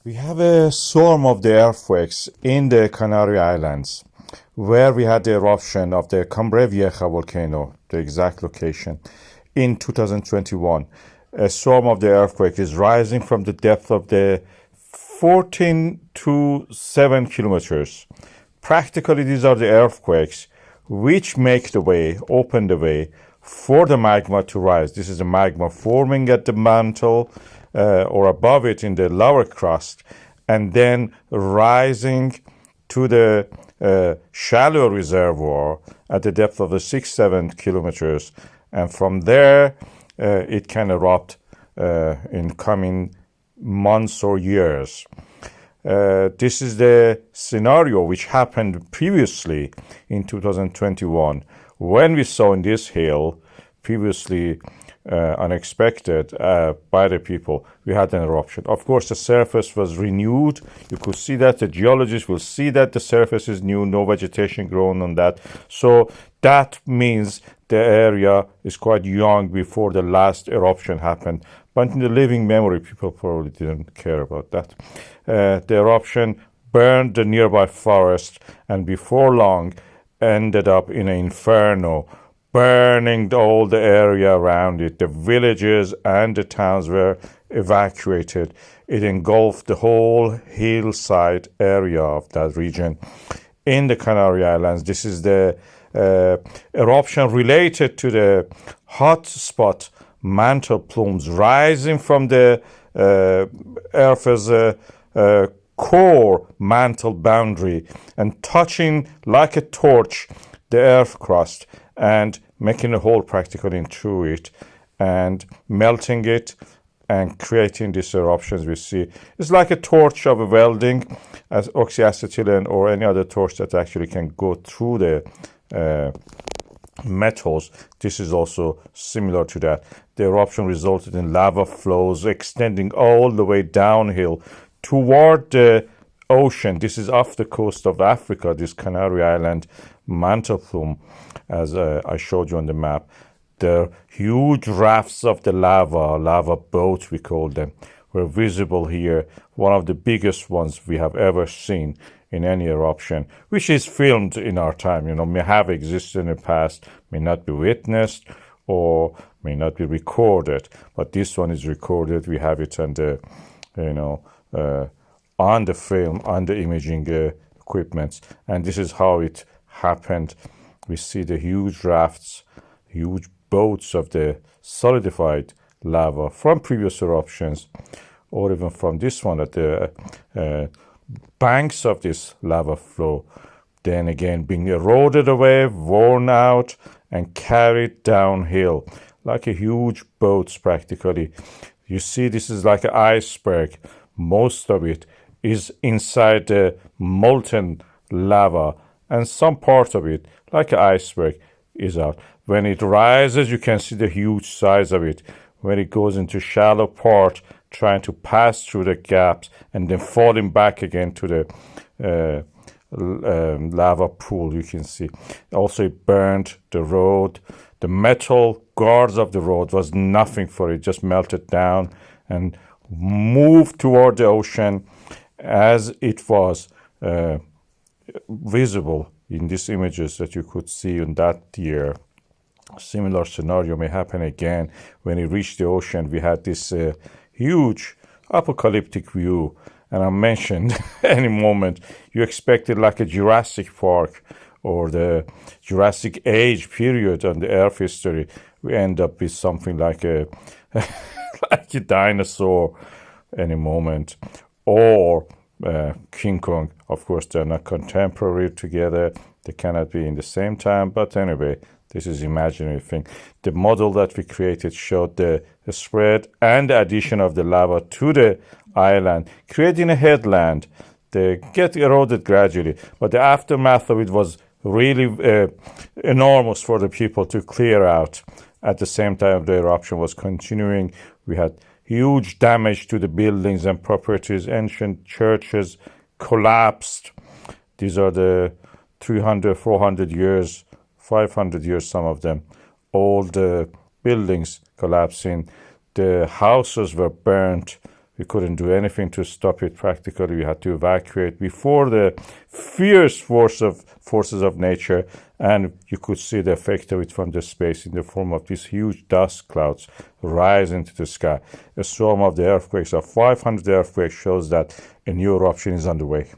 We have a swarm of the earthquakes in the Canary Islands, where we had the eruption of the Cumbre Vieja volcano, the exact location, in 2021. A swarm of the earthquake is rising from the depth of the 14 to 7 kilometers. Practically, these are the earthquakes which make the way, open the way for the magma to rise. This is the magma forming at the mantle or above it in the lower crust, and then rising to the shallow reservoir at the depth of the 6-7 kilometers. And from there, it can erupt in coming months or years. This is the scenario which happened previously in 2021 when we saw in this hill, previously unexpected by the people, we had an eruption. Of course, the surface was renewed. You could see that. The geologist will see that the surface is new, no vegetation grown on that. So that means the area is quite young before the last eruption happened. But in the living memory, people probably didn't care about that. The eruption burned the nearby forest, and before long ended up in an inferno, burning all the area around it. The villages and the towns were evacuated. It engulfed the whole hillside area of that region in the Canary Islands. This is the eruption related to the hotspot Mantle plumes rising from the Earth's core mantle boundary and touching like a torch the earth crust and making a hole practically through it and melting it and creating these eruptions we see. It's like a torch of a welding, as oxyacetylene or any other torch that actually can go through the metals. This is also similar to that. The eruption resulted in lava flows extending all the way downhill toward the ocean. This is off the coast of Africa, this Canary Island Mantle plume, as I showed you on the map. The huge rafts of the lava boats we call them, were visible here. One of the biggest ones we have ever seen in any eruption, which is filmed in our time, may have existed in the past, may not be witnessed or may not be recorded, but this one is recorded. We have it on the, on the film, on the imaging equipment, and this is how it happened. We see the huge rafts, huge boats of the solidified lava from previous eruptions, or even from this one at the banks of this lava flow, then again being eroded away, worn out, and carried downhill like a huge boats practically. You see, this is like an iceberg. Most of it is inside the molten lava, and some part of it, like an iceberg, is out. When it rises, you can see the huge size of it. When it goes into shallow part, trying to pass through the gaps and then falling back again to the lava pool, you can see. Also, it burned the road. The metal guards of the road was nothing for it, just melted down and moved toward the ocean as it was visible in these images that you could see in that year. A similar scenario may happen again. When it reached the ocean, we had this huge apocalyptic view, and I mentioned any moment you expected like a Jurassic Park or the Jurassic Age period on the Earth history. We end up with something like a like a dinosaur any moment, or King Kong. Of course, they're not contemporary together. They cannot be in the same time. But anyway, this is imaginary thing. The model that we created showed the spread and the addition of the lava to the island, creating a headland. They get eroded gradually, but the aftermath of it was really enormous for the people to clear out. At the same time, the eruption was continuing. We had huge damage to the buildings and properties. Ancient churches collapsed. These are the 300, 400 years, 500 years, some of them, old buildings collapsing. The houses were burnt We couldn't do anything to stop it practically. We had to evacuate before the fierce forces of nature, and you could see the effect of it from the space in the form of these huge dust clouds rise into the sky. A storm of the earthquakes of 500 earthquakes shows that a new eruption is on the way.